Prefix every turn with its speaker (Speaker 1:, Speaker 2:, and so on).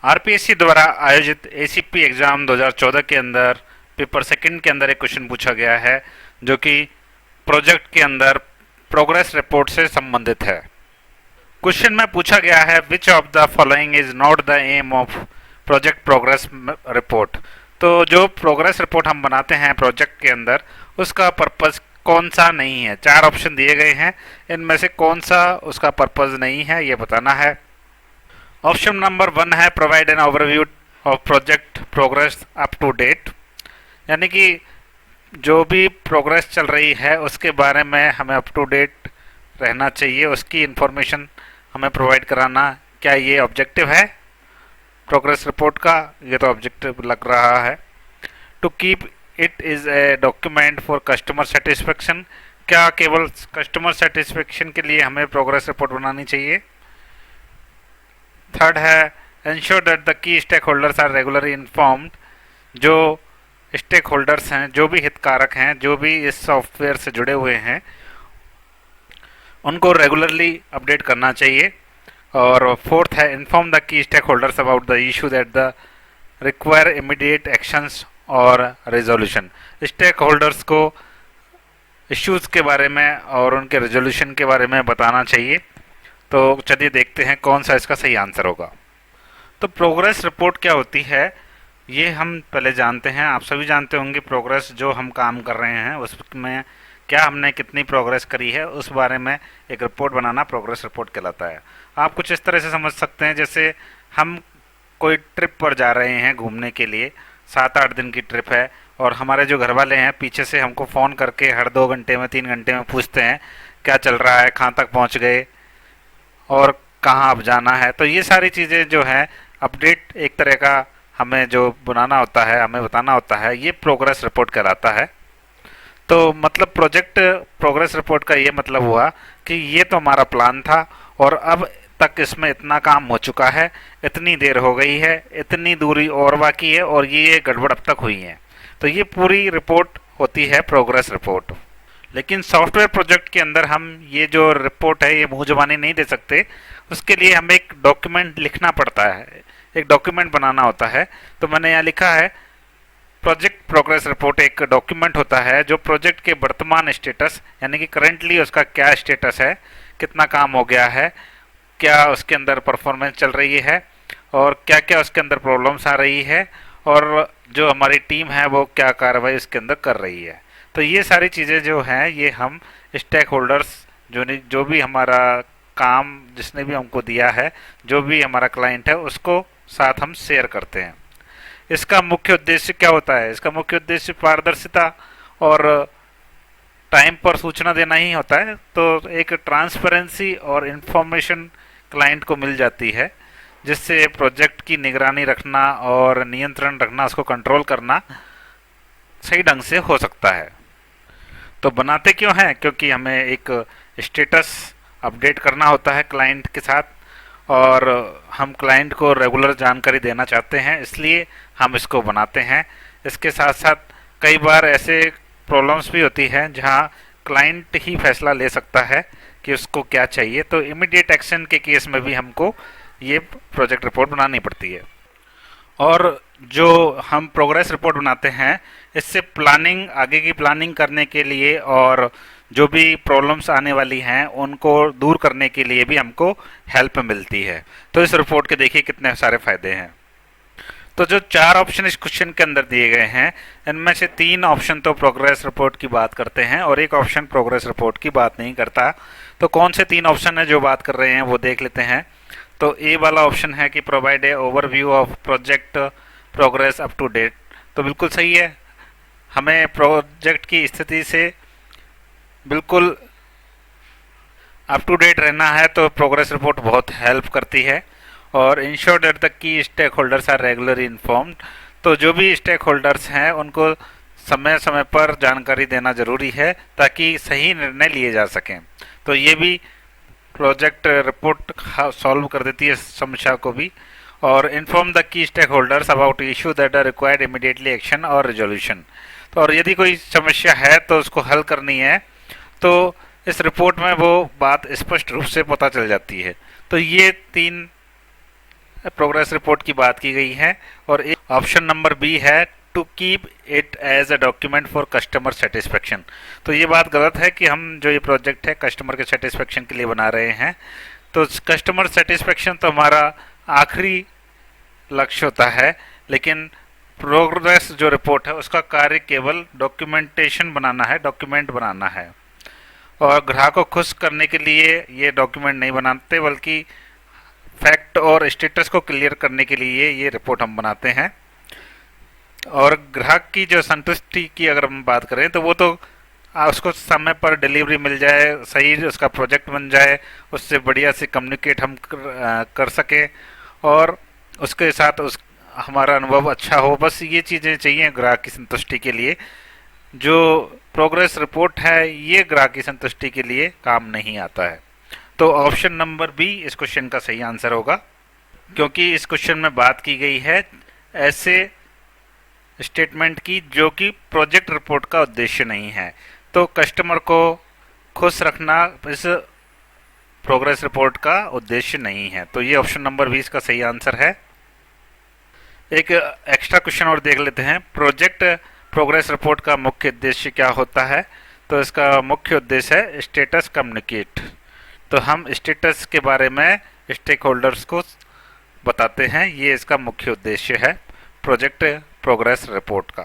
Speaker 1: RPSC द्वारा आयोजित ACP exam 2014 के अंदर पेपर सेकंड के अंदर एक क्वेश्चन पूछा गया है जो कि प्रोजेक्ट के अंदर प्रोग्रेस रिपोर्ट से संबंधित है। क्वेश्चन में पूछा गया है which of the following is not the aim of project progress report. तो जो प्रोग्रेस रिपोर्ट हम बनाते हैं प्रोजेक्ट के अंदर उसका पर्पस कौन सा नहीं है। चार ऑप्शन दिए गए हैं, इनमें से कौन सा उसका पर्पस नहीं है ये बताना है। ऑप्शन नंबर 1 है provide an overview of project progress up to date, यानी कि जो भी प्रोग्रेस चल रही है उसके बारे में हमें अप टू डेट रहना चाहिए, उसकी इंफॉर्मेशन हमें प्रोवाइड कराना। क्या ये ऑब्जेक्टिव है प्रोग्रेस रिपोर्ट का? ये तो ऑब्जेक्टिव लग रहा है। To keep it is a document for customer satisfaction, क्या केवल कस्टमर सेटिस्फेक्शन के लिए हमें प्रोग्रेस रिपोर्ट बनानी चाहिए? थर्ड है ensure that the key stake holders are regularly informed, जो स्टेक होल्डर्स हैं, जो भी हितधारक हैं, जो भी इस सॉफ्टवेयर से जुड़े हुए हैं, उनको रेगुलरली अपडेट करना चाहिए। और फोर्थ है inform the key stake holders about the issue that the require immediate actions और रेजोल्यूशन। स्टेक होल्डर्स को इश्यूज के बारे में और उनके रेजोल्यूशन के बारे में बताना चाहिए। तो चलिए देखते हैं कौन सा इसका सही आंसर होगा। तो प्रोग्रेस रिपोर्ट क्या होती है ये हम पहले जानते हैं। आप सभी जानते होंगे प्रोग्रेस जो हम काम कर रहे हैं उसमें क्या हमने कितनी प्रोग्रेस करी है उस बारे में एक रिपोर्ट बनाना प्रोग्रेस रिपोर्ट कहलाता है। आप कुछ इस तरह से समझ सकते हैं जैसे हम कोई ट्रिप पर जा रहे हैं घूमने के लिए, 7-8 दिन की ट्रिप है और हमारे जो घर वाले हैं पीछे से हमको फ़ोन करके हर 2 घंटे में 3 घंटे में पूछते हैं क्या चल रहा है, कहाँ तक पहुँच गए और कहाँ अब जाना है। तो ये सारी चीज़ें जो है अपडेट एक तरह का हमें जो बनाना होता है, हमें बताना होता है, ये प्रोग्रेस रिपोर्ट कहलाता है। तो मतलब प्रोजेक्ट प्रोग्रेस रिपोर्ट का ये मतलब हुआ कि ये तो हमारा प्लान था और अब तक इसमें इतना काम हो चुका है, इतनी देर हो गई है, इतनी दूरी और बाकी है और ये गड़बड़ अब तक हुई है। तो ये पूरी रिपोर्ट होती है प्रोग्रेस रिपोर्ट। लेकिन सॉफ्टवेयर प्रोजेक्ट के अंदर हम ये जो रिपोर्ट है ये मुंह जुबानी नहीं दे सकते, उसके लिए हमें एक डॉक्यूमेंट लिखना पड़ता है, एक डॉक्यूमेंट बनाना होता है। तो मैंने यहाँ लिखा है प्रोजेक्ट प्रोग्रेस रिपोर्ट एक डॉक्यूमेंट होता है जो प्रोजेक्ट के वर्तमान स्टेटस यानी कि करेंटली उसका क्या स्टेटस है, कितना काम हो गया है, क्या उसके अंदर परफॉर्मेंस चल रही है और क्या क्या उसके अंदर प्रॉब्लम्स आ रही है और जो हमारी टीम है वो क्या कार्रवाई उसके अंदर कर रही है। तो ये सारी चीज़ें जो हैं ये हम स्टेक होल्डर्स जो भी हमारा काम जिसने भी हमको दिया है, जो भी हमारा क्लाइंट है उसको साथ हम शेयर करते हैं। इसका मुख्य उद्देश्य क्या होता है? इसका मुख्य उद्देश्य पारदर्शिता और टाइम पर सूचना देना ही होता है। तो एक ट्रांसपेरेंसी और इन्फॉर्मेशन क्लाइंट को मिल जाती है जिससे प्रोजेक्ट की निगरानी रखना और नियंत्रण रखना, उसको कंट्रोल करना सही ढंग से हो सकता है। तो बनाते क्यों हैं? क्योंकि हमें एक स्टेटस अपडेट करना होता है क्लाइंट के साथ और हम क्लाइंट को रेगुलर जानकारी देना चाहते हैं, इसलिए हम इसको बनाते हैं। इसके साथ साथ कई बार ऐसे प्रॉब्लम्स भी होती हैं जहां क्लाइंट ही फैसला ले सकता है कि उसको क्या चाहिए। तो इमीडिएट एक्शन के केस में भी हमको ये प्रोजेक्ट रिपोर्ट बनानी पड़ती है। और जो हम प्रोग्रेस रिपोर्ट बनाते हैं इससे प्लानिंग, आगे की प्लानिंग करने के लिए और जो भी प्रॉब्लम्स आने वाली हैं उनको दूर करने के लिए भी हमको हेल्प मिलती है। तो इस रिपोर्ट के देखिए कितने सारे फायदे हैं। तो जो 4 ऑप्शन इस क्वेश्चन के अंदर दिए गए हैं इनमें से 3 ऑप्शन तो प्रोग्रेस रिपोर्ट की बात करते हैं और एक ऑप्शन प्रोग्रेस रिपोर्ट की बात नहीं करता। तो कौन से 3 ऑप्शन है जो बात कर रहे हैं वो देख लेते हैं। तो ए वाला ऑप्शन है कि provide a overview of project progress up to date. तो बिल्कुल सही है, हमें प्रोजेक्ट की स्थिति से बिल्कुल अप टू डेट रहना है तो प्रोग्रेस रिपोर्ट बहुत हेल्प करती है। और ensure that the key stake holders are regularly informed, तो जो भी स्टेक होल्डर्स हैं उनको समय समय पर जानकारी देना जरूरी है ताकि सही निर्णय लिए जा सकें। तो ये भी प्रोजेक्ट रिपोर्ट सॉल्व कर देती है समस्या को भी। और inform the key stake holders about issue that are required immediately action और रिजोल्यूशन। तो और यदि कोई समस्या है तो उसको हल करनी है तो इस रिपोर्ट में वो बात स्पष्ट रूप से पता चल जाती है। तो ये 3 प्रोग्रेस रिपोर्ट की बात की गई है। और एक ऑप्शन नंबर बी है to keep it as a document for customer satisfaction. तो ये बात गलत है कि हम जो ये प्रोजेक्ट है कस्टमर के सेटिस्फेक्शन के लिए बना रहे हैं। तो कस्टमर सेटिस्फेक्शन तो हमारा आखिरी लक्ष्य होता है, लेकिन प्रोग्रेस जो रिपोर्ट है उसका कार्य केवल डॉक्यूमेंटेशन बनाना है, डॉक्यूमेंट बनाना है। और ग्राहक को खुश करने के लिए ये डॉक्यूमेंट नहीं बनाते, बल्कि फैक्ट और स्टेटस को क्लियर करने के लिए ये रिपोर्ट हम बनाते हैं। और ग्राहक की जो संतुष्टि की अगर हम बात करें तो वो तो उसको समय पर डिलीवरी मिल जाए, सही उसका प्रोजेक्ट बन जाए, उससे बढ़िया से कम्युनिकेट हम कर सकें और उसके साथ उस हमारा अनुभव अच्छा हो। बस ये चीज़ें चाहिए ग्राहक की संतुष्टि के लिए। जो प्रोग्रेस रिपोर्ट है ये ग्राहक की संतुष्टि के लिए काम नहीं आता है। तो ऑप्शन नंबर बी इस क्वेश्चन का सही आंसर होगा, क्योंकि इस क्वेश्चन में बात की गई है ऐसे स्टेटमेंट की जो कि प्रोजेक्ट रिपोर्ट का उद्देश्य नहीं है। तो कस्टमर को खुश रखना इस प्रोग्रेस रिपोर्ट का उद्देश्य नहीं है। तो ये ऑप्शन नंबर 20 का सही आंसर है। एक एक्स्ट्रा क्वेश्चन और देख लेते हैं, प्रोजेक्ट प्रोग्रेस रिपोर्ट का मुख्य उद्देश्य क्या होता है। तो इसका मुख्य उद्देश्य है स्टेटस कम्युनिकेट। तो हम स्टेटस के बारे में स्टेक होल्डर्स को बताते हैं, ये इसका मुख्य उद्देश्य है प्रोजेक्ट प्रोग्रेस रिपोर्ट का।